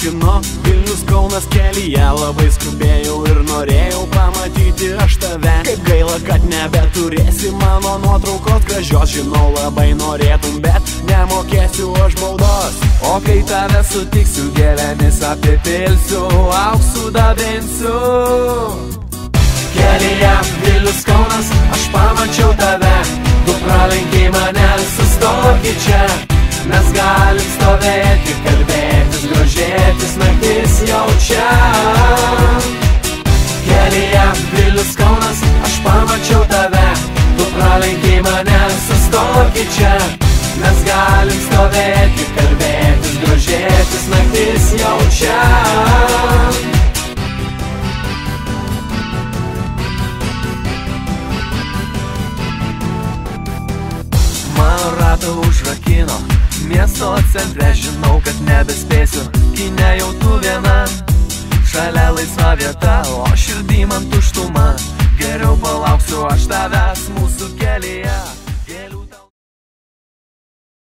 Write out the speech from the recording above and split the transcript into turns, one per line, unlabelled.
užrakino. Vilnius Kaunas kelyje, labai skubėjau ir norėjau pamatyti aš tave. Kaip gaila, kad nebeturėsi mano nuotraukos gražios. Žinau, labai norėtum, bet nemokėsiu aš baudos. O kai tave sutiksiu, gėlėmis apipilsiu, auksų dabinsiu. Kelyje Vilnius Kaunas, aš pamačiau tave. Tu pralenkei mane, sustoki čia. Mes galim stovėti, kalbėtis, grožėtis, naktis jau čia. Kelyje Vilnius Kaunas, aš pamačiau tave. Tu pralenkei mane, sustoki čia. Mes galim stovėti, kalbėtis, grožėtis, naktis jau čia. Mano ratą užrakino, miesto centre žinau, kad nebespėsiu. Kine jau tu viena, šalia laisva vieta, o širdį man tuštuma. Geriau palauksiu aš tave